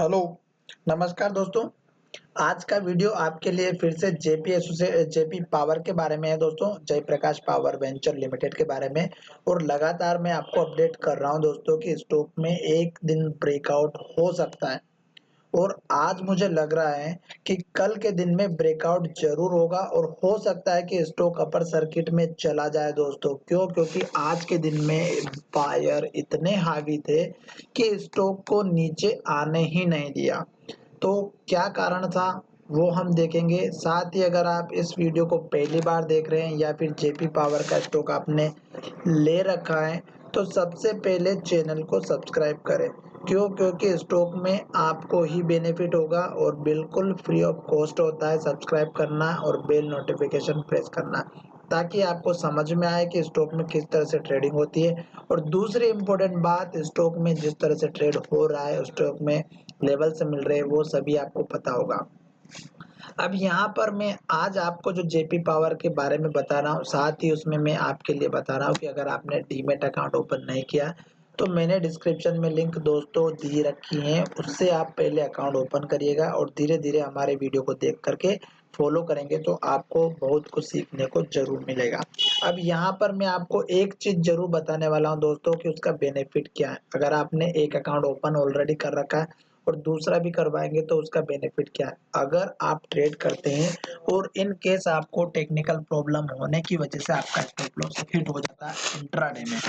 Hello, नमस्कार दोस्तों। आज का वीडियो आपके लिए फिर से जेपी पावर के बारे में है दोस्तों, जयप्रकाश पावर वेंचर लिमिटेड के बारे में। और लगातार मैं आपको अपडेट कर रहा हूं दोस्तों कि स्टॉक में एक दिन ब्रेकआउट हो सकता है। और आज मुझे लग रहा है कि कल के दिन में ब्रेकआउट जरूर होगा और हो सकता है कि स्टॉक अपर सर्किट में चला जाए दोस्तों। क्यों? क्योंकि आज के दिन में बायर इतने हावी थे कि स्टॉक को नीचे आने ही नहीं दिया। तो क्या कारण था वो हम देखेंगे। साथ ही अगर आप इस वीडियो को पहली बार देख रहे हैं या फिर जेपी पावर का स्टॉक आपने ले रखा है तो सबसे पहले चैनल को सब्सक्राइब करें। क्यों? क्योंकि स्टॉक में आपको ही बेनिफिट होगा और बिल्कुल फ्री ऑफ कॉस्ट होता है सब्सक्राइब करना और बेल नोटिफिकेशन प्रेस करना, ताकि आपको समझ में आए कि स्टॉक में किस तरह से ट्रेडिंग होती है। और दूसरी इम्पोर्टेंट बात, स्टॉक में जिस तरह से ट्रेड हो रहा है, स्टॉक में लेवल से मिल रहे हैं, वो सभी आपको पता होगा। अब यहाँ पर मैं आज आपको जो जेपी पावर के बारे में बता रहा हूँ, साथ ही उसमें मैं आपके लिए बता रहा हूँ कि अगर आपने डीमेट अकाउंट ओपन नहीं किया तो मैंने डिस्क्रिप्शन में लिंक दोस्तों दी रखी है, उससे आप पहले अकाउंट ओपन करिएगा और धीरे धीरे हमारे वीडियो को देख करके फॉलो करेंगे तो आपको बहुत कुछ सीखने को जरूर मिलेगा। अब यहाँ पर मैं आपको एक चीज जरूर बताने वाला हूँ दोस्तों कि उसका बेनिफिट क्या है। अगर आपने एक अकाउंट ओपन ऑलरेडी कर रखा है और दूसरा भी करवाएंगे तो उसका बेनिफिट क्या है। अगर आप ट्रेड करते हैं और इन केस आपको टेक्निकल प्रॉब्लम होने की वजह से आपका स्टॉप लॉस हिट हो जाता है इंट्राडे में,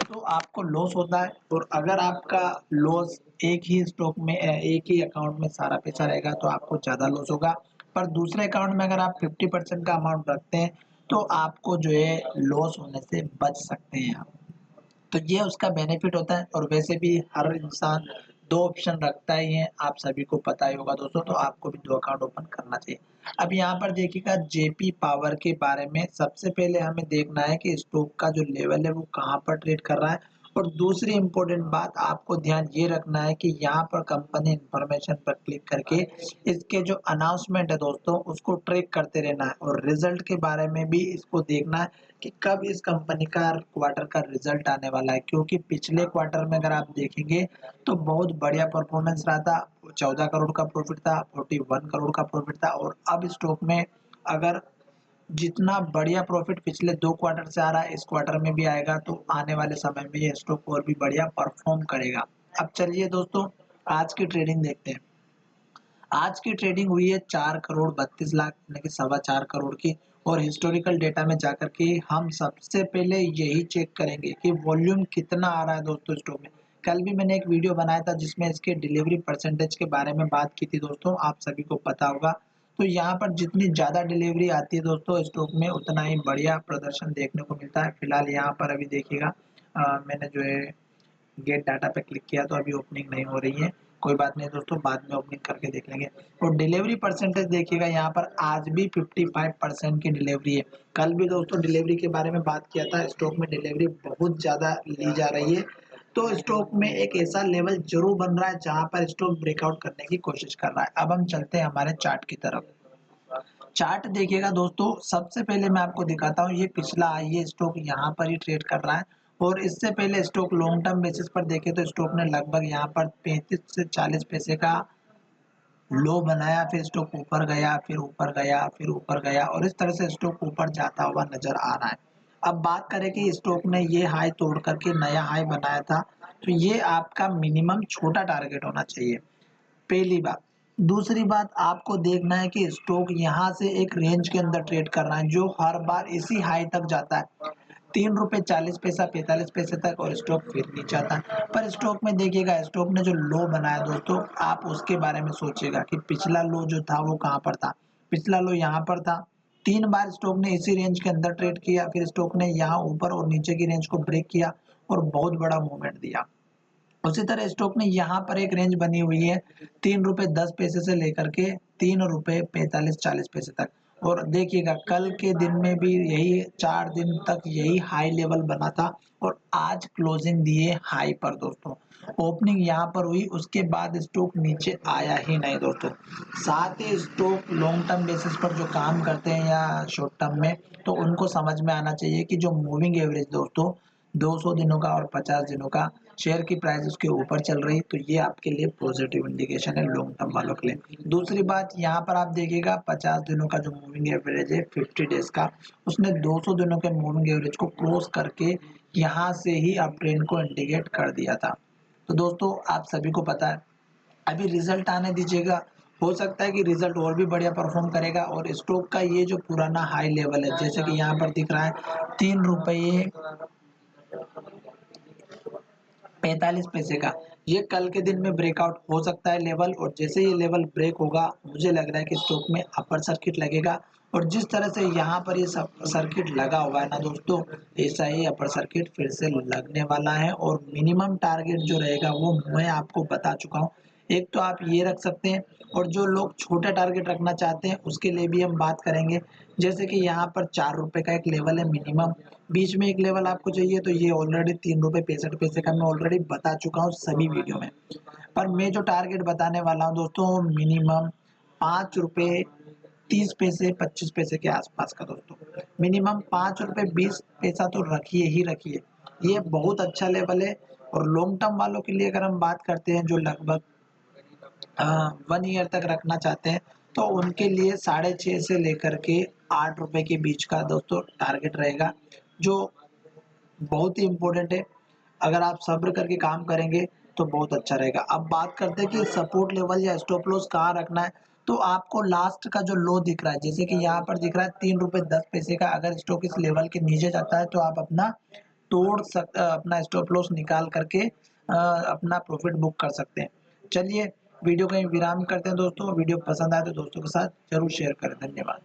तो आपको लॉस होता है। और अगर आपका लॉस एक ही स्टॉक में एक ही अकाउंट में सारा पैसा रहेगा तो आपको ज़्यादा लॉस होगा। पर दूसरे अकाउंट में अगर आप 50% का अमाउंट रखते हैं तो आपको जो है लॉस होने से बच सकते हैं आप। तो ये उसका बेनिफिट होता है। और वैसे भी हर इंसान दो ऑप्शन रखता ही है, आप सभी को पता ही होगा दोस्तों, तो आपको भी दो अकाउंट ओपन करना चाहिए। अब यहाँ पर देखिएगा जेपी पावर के बारे में सबसे पहले हमें देखना है कि स्टॉक का जो लेवल है वो कहाँ पर ट्रेड कर रहा है। और दूसरी इम्पोर्टेंट बात आपको ध्यान ये रखना है कि यहाँ पर कंपनी इंफॉर्मेशन पर क्लिक करके इसके जो अनाउंसमेंट है दोस्तों उसको ट्रैक करते रहना है। और रिजल्ट के बारे में भी इसको देखना है कि कब इस कंपनी का क्वार्टर का रिजल्ट आने वाला है, क्योंकि पिछले क्वार्टर में अगर आप देखेंगे तो बहुत बढ़िया परफॉर्मेंस रहा था। 14 करोड़ का प्रॉफिट था, 41 करोड़ का प्रॉफिट था। और अब स्टॉक में अगर जितना बढ़िया प्रॉफिट पिछले 2 क्वार्टर से आ रहा है इस क्वार्टर में भी आएगा तो आने वाले समय में ये स्टॉक और भी बढ़िया परफॉर्म करेगा। अब चलिए दोस्तों आज की ट्रेडिंग देखते हैं। आज की ट्रेडिंग हुई है 4 करोड़ 32 लाख यानी कि 4.25 करोड़ की। और हिस्टोरिकल डेटा में जाकर के हम सबसे पहले यही चेक करेंगे कि वॉल्यूम कितना आ रहा है दोस्तों स्टॉक में। कल भी मैंने एक वीडियो बनाया था जिसमें इसके डिलीवरी परसेंटेज के बारे में बात की थी दोस्तों, आप सभी को पता होगा। तो यहाँ पर जितनी ज़्यादा डिलीवरी आती है दोस्तों स्टॉक में उतना ही बढ़िया प्रदर्शन देखने को मिलता है। फिलहाल यहाँ पर अभी देखिएगा मैंने जो है गेट डाटा पे क्लिक किया तो अभी ओपनिंग नहीं हो रही है। कोई बात नहीं दोस्तों, बाद में ओपनिंग करके देख लेंगे। और डिलीवरी परसेंटेज देखिएगा यहाँ पर आज भी 55% की डिलीवरी है। कल भी दोस्तों डिलीवरी के बारे में बात किया था, स्टॉक में डिलीवरी बहुत ज़्यादा ली जा रही है। तो स्टॉक में एक ऐसा लेवल जरूर बन रहा है जहां पर स्टॉक ब्रेकआउट करने की कोशिश कर रहा है। अब हम चलते हैं हमारे चार्ट की तरफ। चार्ट देखिएगा दोस्तों, सबसे पहले मैं आपको दिखाता हूँ, ये पिछला आई है स्टॉक यहाँ पर ही ट्रेड कर रहा है। और इससे पहले स्टॉक लॉन्ग टर्म बेसिस पर देखे तो स्टॉक ने लगभग यहाँ पर 35 से 40 पैसे का लो बनाया, फिर स्टॉक ऊपर गया, फिर ऊपर गया, फिर ऊपर गया और इस तरह से स्टॉक ऊपर जाता हुआ नजर आ रहा है। अब बात करें कि स्टॉक ने ये हाई तोड़ करके नया हाई बनाया था, तो ये आपका मिनिमम छोटा टारगेट होना चाहिए, पहली बात। दूसरी बात आपको देखना है कि स्टॉक यहाँ से एक रेंज के अंदर ट्रेड कर रहा है जो हर बार इसी हाई तक जाता है, 3 रुपए 40 पैसा 45 पैसे तक, और स्टॉक फिर नीचे आता है। पर स्टॉक में देखिएगा स्टॉक ने जो लो बनाया दोस्तों, आप उसके बारे में सोचिएगा कि पिछला लो जो था वो कहाँ पर था। पिछला लो यहाँ पर था। 3 बार स्टॉक ने इसी रेंज के अंदर ट्रेड किया, फिर स्टॉक ने यहाँ ऊपर और नीचे की रेंज को ब्रेक किया और बहुत बड़ा मूवमेंट दिया। उसी तरह स्टॉक ने यहाँ पर एक रेंज बनी हुई है 3 रुपए 10 पैसे से लेकर के 3 रुपए 45 40 पैसे तक। और देखिएगा कल के दिन में भी यही 4 दिन तक यही हाई लेवल बना था और आज क्लोजिंग दिए हाई पर दोस्तों। ओपनिंग यहाँ पर हुई, उसके बाद स्टॉक नीचे आया ही नहीं दोस्तों। साथ ही स्टॉक लॉन्ग टर्म बेसिस पर जो काम करते हैं या शॉर्ट टर्म में, तो उनको समझ में आना चाहिए कि जो मूविंग एवरेज दोस्तों 200 दिनों का और 50 दिनों का शेयर की प्राइस उसके ऊपर चल रही, तो ये आपके लिए पॉजिटिव इंडिकेशन है लॉन्ग टर्म वालों के लिए। दूसरी बात यहाँ पर आप देखिएगा 50 दिनों का जो मूविंग एवरेज है 50 डेज का, उसने 200 दिनों के मूविंग एवरेज को क्रॉस करके यहाँ से ही अप ट्रेंड को इंडिकेट कर दिया था। तो दोस्तों आप सभी को पता है, अभी रिजल्ट आने दीजिएगा, हो सकता है कि रिजल्ट और भी बढ़िया परफॉर्म करेगा और स्टॉक का ये जो पुराना हाई लेवल है, जैसे कि यहाँ पर दिख रहा है 3 रुपये 45 पैसे का, ये कल के दिन में ब्रेकआउट हो सकता है लेवल, और जैसे ये लेवल ब्रेक होगा मुझे लग रहा है कि स्टॉक में अपर सर्किट लगेगा, और जिस तरह से यहाँ पर ये सब सर्किट लगा हुआ है ना दोस्तों, ऐसा ही अपर सर्किट फिर से लगने वाला है। और मिनिमम टारगेट जो रहेगा वो मैं आपको बता चुका हूँ, एक तो आप ये रख सकते हैं, और जो लोग छोटा टारगेट रखना चाहते हैं उसके लिए भी हम बात करेंगे। जैसे कि यहाँ पर 4 रुपए का एक लेवल है मिनिमम, बीच में एक लेवल आपको चाहिए, तो ये ऑलरेडी 3 रुपए 65 पैसे का मैं ऑलरेडी बता चुका हूँ सभी वीडियो में। पर मैं जो टारगेट बताने वाला हूँ दोस्तों, मिनिमम 5 रुपए 30 पैसे 25 पैसे के आसपास का दोस्तों, मिनिमम 5 रुपए 20 पैसा तो रखिए ही रखिए, ये बहुत अच्छा लेवल है। और लॉन्ग टर्म वालों के लिए अगर हम बात करते हैं जो लगभग 1 ईयर तक रखना चाहते हैं, तो उनके लिए 6.5 से लेकर के 8 रुपए के बीच का दोस्तों टारगेट रहेगा, जो बहुत ही इम्पोर्टेंट है। अगर आप सब्र करके काम करेंगे तो बहुत अच्छा रहेगा। अब बात करते हैं कि सपोर्ट लेवल या स्टॉप लॉस कहाँ रखना है, तो आपको लास्ट का जो लो दिख रहा है, जैसे कि यहाँ पर दिख रहा है 3 रुपए 10 पैसे का, अगर स्टॉक इस लेवल के नीचे जाता है तो आप अपना स्टॉप लॉस निकाल करके अपना प्रॉफिट बुक कर सकते हैं। चलिए वीडियो का विराम करते हैं दोस्तों, वीडियो पसंद आए तो दोस्तों के साथ जरूर शेयर करें। धन्यवाद।